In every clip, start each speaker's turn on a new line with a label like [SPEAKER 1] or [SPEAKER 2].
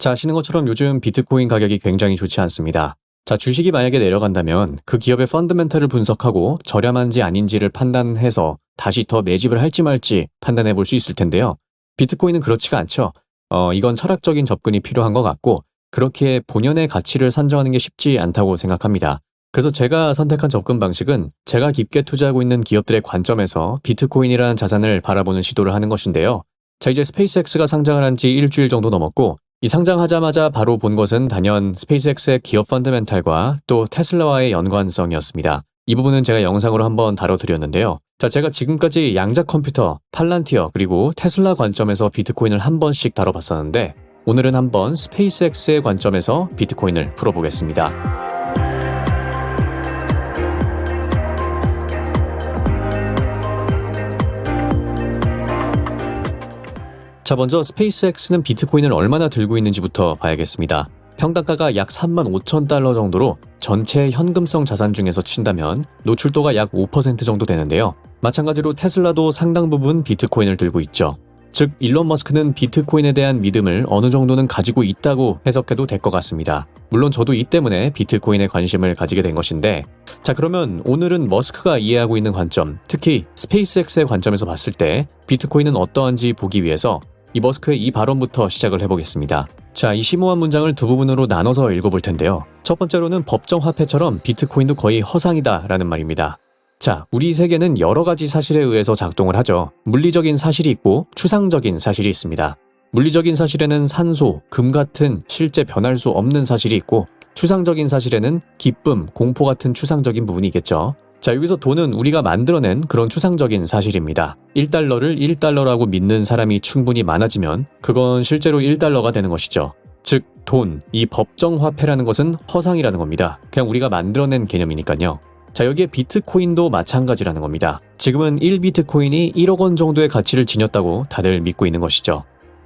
[SPEAKER 1] 자, 아시는 것처럼 요즘 비트코인 가격이 굉장히 좋지 않습니다. 자, 주식이 만약에 내려간다면 그 기업의 펀더멘털을 분석하고 저렴한지 아닌지를 판단해서 다시 더 매집을 할지 말지 판단해 볼 수 있을 텐데요. 비트코인은 그렇지가 않죠. 이건 철학적인 접근이 필요한 것 같고 그렇게 본연의 가치를 산정하는 게 쉽지 않다고 생각합니다. 그래서 제가 선택한 접근 방식은 제가 깊게 투자하고 있는 기업들의 관점에서 비트코인이라는 자산을 바라보는 시도를 하는 것인데요. 자, 이제 스페이스X가 상장을 한 지 일주일 정도 넘었고 이 상장하자마자 바로 본 것은 단연 스페이스X의 기업 펀더멘탈과 또 테슬라와의 연관성이었습니다. 이 부분은 제가 영상으로 한번 다뤄드렸는데요. 자, 제가 지금까지 양자 컴퓨터, 팔란티어 그리고 테슬라 관점에서 비트코인을 한 번씩 다뤄봤었는데 오늘은 한번 스페이스X의 관점에서 비트코인을 풀어보겠습니다. 자, 먼저 스페이스X는 비트코인을 얼마나 들고 있는지부터 봐야겠습니다. 평단가가 약 35,000달러 정도로 전체 현금성 자산 중에서 친다면 노출도가 약 5% 정도 되는데요. 마찬가지로 테슬라도 상당 부분 비트코인을 들고 있죠. 즉, 일론 머스크는 비트코인에 대한 믿음을 어느 정도는 가지고 있다고 해석해도 될 것 같습니다. 물론 저도 이 때문에 비트코인에 관심을 가지게 된 것인데, 자, 그러면 오늘은 머스크가 이해하고 있는 관점, 특히 스페이스X의 관점에서 봤을 때 비트코인은 어떠한지 보기 위해서 이 머스크의 이 발언부터 시작을 해보겠습니다. 자, 이 심오한 문장을 두 부분으로 나눠서 읽어볼 텐데요. 첫 번째로는 법정 화폐처럼 비트코인도 거의 허상이다 라는 말입니다. 자, 우리 세계는 여러 가지 사실에 의해서 작동을 하죠. 물리적인 사실이 있고 추상적인 사실이 있습니다. 물리적인 사실에는 산소, 금 같은 실제 변할 수 없는 사실이 있고 추상적인 사실에는 기쁨, 공포 같은 추상적인 부분이 있겠죠. 자, 여기서 돈은 우리가 만들어낸 그런 추상적인 사실입니다. 1달러를 1달러라고 믿는 사람이 충분히 많아지면 그건 실제로 1달러가 되는 것이죠. 즉, 돈, 이 법정 화폐라는 것은 허상이라는 겁니다. 그냥 우리가 만들어낸 개념이니까요. 자, 여기에 비트코인도 마찬가지라는 겁니다. 지금은 1비트코인이 1억 원 정도의 가치를 지녔다고 다들 믿고 있는 것이죠.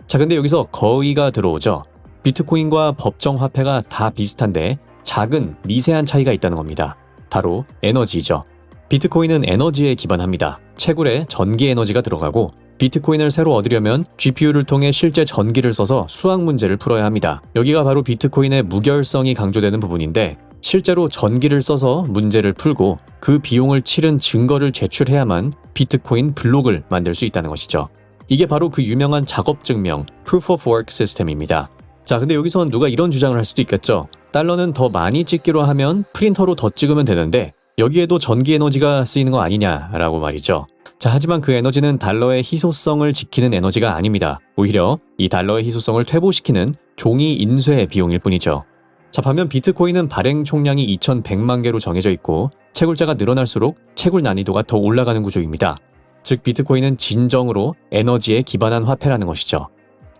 [SPEAKER 1] 자, 근데 여기서 거의가 들어오죠. 비트코인과 법정 화폐가 다 비슷한데 작은 미세한 차이가 있다는 겁니다. 바로 에너지죠. 비트코인은 에너지에 기반합니다. 채굴에 전기 에너지가 들어가고 비트코인을 새로 얻으려면 GPU를 통해 실제 전기를 써서 수학 문제를 풀어야 합니다. 여기가 바로 비트코인의 무결성이 강조되는 부분인데 실제로 전기를 써서 문제를 풀고 그 비용을 치른 증거를 제출해야만 비트코인 블록을 만들 수 있다는 것이죠. 이게 바로 그 유명한 작업 증명, Proof of Work 시스템입니다. 자, 근데 여기서 누가 이런 주장을 할 수도 있겠죠. 달러는 더 많이 찍기로 하면 프린터로 더 찍으면 되는데 여기에도 전기 에너지가 쓰이는 거 아니냐라고 말이죠. 자, 하지만 그 에너지는 달러의 희소성을 지키는 에너지가 아닙니다. 오히려 이 달러의 희소성을 퇴보시키는 종이 인쇄 비용일 뿐이죠. 자, 반면 비트코인은 발행 총량이 2100만 개로 정해져 있고 채굴자가 늘어날수록 채굴 난이도가 더 올라가는 구조입니다. 즉, 비트코인은 진정으로 에너지에 기반한 화폐라는 것이죠.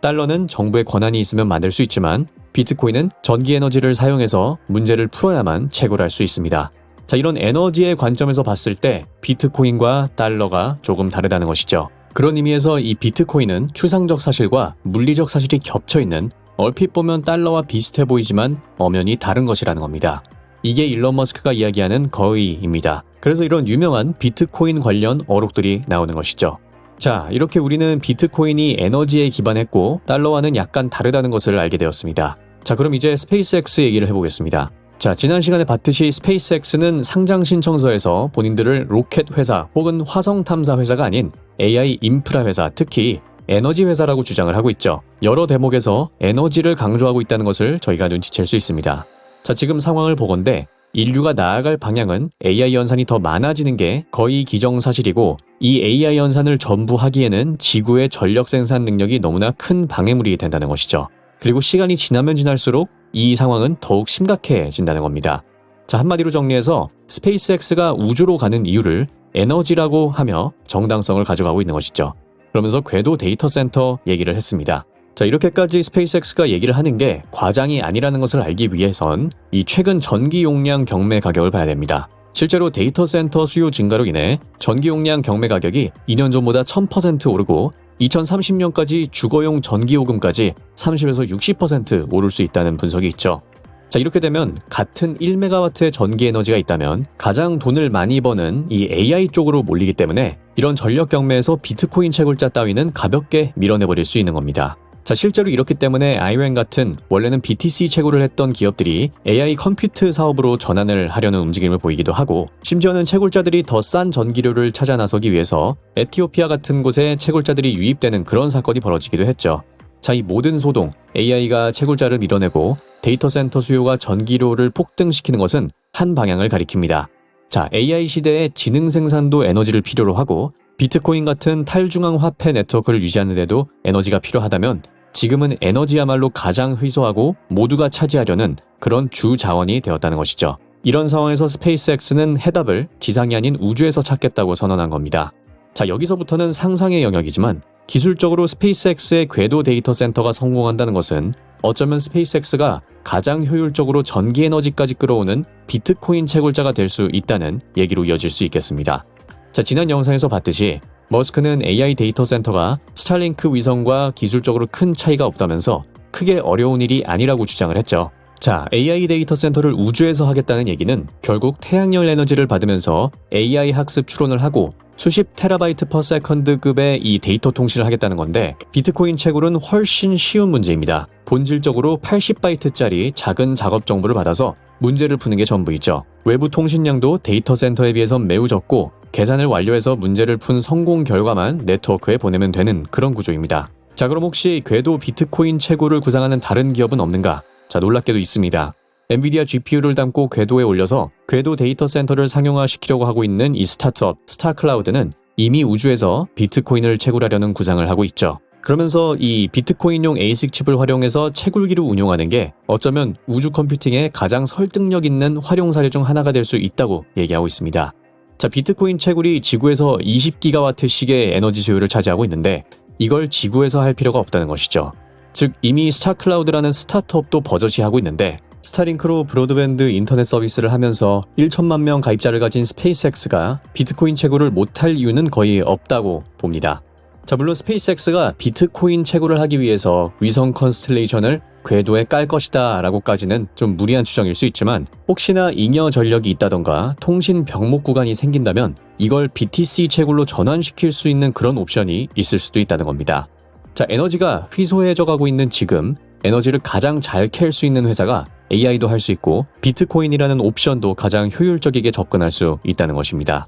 [SPEAKER 1] 달러는 정부의 권한이 있으면 만들 수 있지만 비트코인은 전기 에너지를 사용해서 문제를 풀어야만 채굴할 수 있습니다. 자, 이런 에너지의 관점에서 봤을 때 비트코인과 달러가 조금 다르다는 것이죠. 그런 의미에서 이 비트코인은 추상적 사실과 물리적 사실이 겹쳐있는 얼핏 보면 달러와 비슷해 보이지만 엄연히 다른 것이라는 겁니다. 이게 일론 머스크가 이야기하는 거의입니다. 그래서 이런 유명한 비트코인 관련 어록들이 나오는 것이죠. 자, 이렇게 우리는 비트코인이 에너지에 기반했고 달러와는 약간 다르다는 것을 알게 되었습니다. 자, 그럼 이제 스페이스X 얘기를 해보겠습니다. 자, 지난 시간에 봤듯이 스페이스X는 상장 신청서에서 본인들을 로켓 회사 혹은 화성 탐사 회사가 아닌 AI 인프라 회사, 특히 에너지 회사라고 주장을 하고 있죠. 여러 대목에서 에너지를 강조하고 있다는 것을 저희가 눈치챌 수 있습니다. 자, 지금 상황을 보건대 인류가 나아갈 방향은 AI 연산이 더 많아지는 게 거의 기정사실이고 이 AI 연산을 전부 하기에는 지구의 전력 생산 능력이 너무나 큰 방해물이 된다는 것이죠. 그리고 시간이 지나면 지날수록 이 상황은 더욱 심각해진다는 겁니다. 자, 한마디로 정리해서 스페이스X가 우주로 가는 이유를 에너지라고 하며 정당성을 가져가고 있는 것이죠. 그러면서 궤도 데이터 센터 얘기를 했습니다. 자, 이렇게까지 스페이스X가 얘기를 하는 게 과장이 아니라는 것을 알기 위해선 이 최근 전기 용량 경매 가격을 봐야 됩니다. 실제로 데이터 센터 수요 증가로 인해 전기 용량 경매 가격이 2년 전보다 1000% 오르고 2030년까지 주거용 전기요금까지 30에서 60% 오를 수 있다는 분석이 있죠. 자, 이렇게 되면 같은 1메가와트의 전기 에너지가 있다면 가장 돈을 많이 버는 이 AI 쪽으로 몰리기 때문에 이런 전력 경매에서 비트코인 채굴자 따위는 가볍게 밀어내버릴 수 있는 겁니다. 자, 실제로 이렇기 때문에 아이웬 같은 원래는 BTC 채굴을 했던 기업들이 AI 컴퓨트 사업으로 전환을 하려는 움직임을 보이기도 하고, 심지어는 채굴자들이 더 싼 전기료를 찾아 나서기 위해서 에티오피아 같은 곳에 채굴자들이 유입되는 그런 사건이 벌어지기도 했죠. 자, 이 모든 소동, AI가 채굴자를 밀어내고 데이터 센터 수요가 전기료를 폭등시키는 것은 한 방향을 가리킵니다. 자, AI 시대에 지능 생산도 에너지를 필요로 하고 비트코인 같은 탈중앙 화폐 네트워크를 유지하는 데도 에너지가 필요하다면, 지금은 에너지야말로 가장 희소하고 모두가 차지하려는 그런 주 자원이 되었다는 것이죠. 이런 상황에서 스페이스X는 해답을 지상이 아닌 우주에서 찾겠다고 선언한 겁니다. 자, 여기서부터는 상상의 영역이지만 기술적으로 스페이스X의 궤도 데이터 센터가 성공한다는 것은 어쩌면 스페이스X가 가장 효율적으로 전기 에너지까지 끌어오는 비트코인 채굴자가 될 수 있다는 얘기로 이어질 수 있겠습니다. 자, 지난 영상에서 봤듯이 머스크는 AI 데이터 센터가 스타링크 위성과 기술적으로 큰 차이가 없다면서 크게 어려운 일이 아니라고 주장을 했죠. 자, AI 데이터 센터를 우주에서 하겠다는 얘기는 결국 태양열 에너지를 받으면서 AI 학습 추론을 하고 수십 테라바이트 퍼 세컨드급의 이 데이터 통신을 하겠다는 건데, 비트코인 채굴은 훨씬 쉬운 문제입니다. 본질적으로 80바이트짜리 작은 작업 정보를 받아서 문제를 푸는 게 전부이죠. 외부 통신량도 데이터 센터에 비해선 매우 적고 계산을 완료해서 문제를 푼 성공 결과만 네트워크에 보내면 되는 그런 구조입니다. 자, 그럼 혹시 궤도 비트코인 채굴을 구상하는 다른 기업은 없는가? 자, 놀랍게도 있습니다. 엔비디아 GPU를 담고 궤도에 올려서 궤도 데이터 센터를 상용화시키려고 하고 있는 이 스타트업 스타클라우드는 이미 우주에서 비트코인을 채굴하려는 구상을 하고 있죠. 그러면서 이 비트코인용 ASIC 칩을 활용해서 채굴기를 운용하는 게 어쩌면 우주 컴퓨팅의 가장 설득력 있는 활용 사례 중 하나가 될 수 있다고 얘기하고 있습니다. 자, 비트코인 채굴이 지구에서 20기가와트씩의 에너지 소요를 차지하고 있는데 이걸 지구에서 할 필요가 없다는 것이죠. 즉, 이미 스타클라우드라는 스타트업도 버젓이 하고 있는데, 스타링크로 브로드밴드 인터넷 서비스를 하면서 1천만 명 가입자를 가진 스페이스X가 비트코인 채굴을 못할 이유는 거의 없다고 봅니다. 자, 물론 스페이스X가 비트코인 채굴을 하기 위해서 위성 컨스텔레이션을 궤도에 깔 것이다 라고까지는 좀 무리한 추정일 수 있지만, 혹시나 잉여 전력이 있다던가 통신 병목 구간이 생긴다면 이걸 BTC 채굴로 전환시킬 수 있는 그런 옵션이 있을 수도 있다는 겁니다. 자, 에너지가 희소해져 가고 있는 지금 에너지를 가장 잘 캘 수 있는 회사가 AI도 할 수 있고 비트코인이라는 옵션도 가장 효율적이게 접근할 수 있다는 것입니다.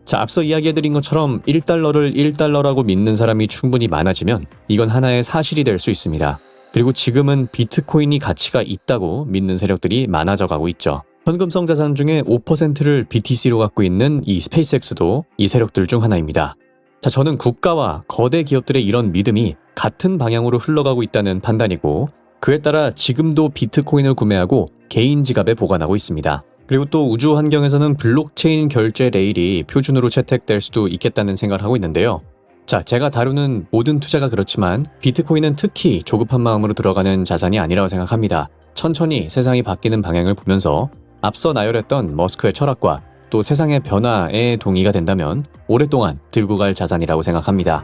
[SPEAKER 1] 자, 앞서 이야기해드린 것처럼 1달러를 1달러라고 믿는 사람이 충분히 많아지면 이건 하나의 사실이 될 수 있습니다. 그리고 지금은 비트코인이 가치가 있다고 믿는 세력들이 많아져 가고 있죠. 현금성 자산 중에 5%를 BTC로 갖고 있는 이 스페이스X도 이 세력들 중 하나입니다. 자, 저는 국가와 거대 기업들의 이런 믿음이 같은 방향으로 흘러가고 있다는 판단이고, 그에 따라 지금도 비트코인을 구매하고 개인 지갑에 보관하고 있습니다. 그리고 또 우주 환경에서는 블록체인 결제 레일이 표준으로 채택될 수도 있겠다는 생각을 하고 있는데요. 자, 제가 다루는 모든 투자가 그렇지만 비트코인은 특히 조급한 마음으로 들어가는 자산이 아니라고 생각합니다. 천천히 세상이 바뀌는 방향을 보면서 앞서 나열했던 머스크의 철학과 또 세상의 변화에 동의가 된다면 오랫동안 들고 갈 자산이라고 생각합니다.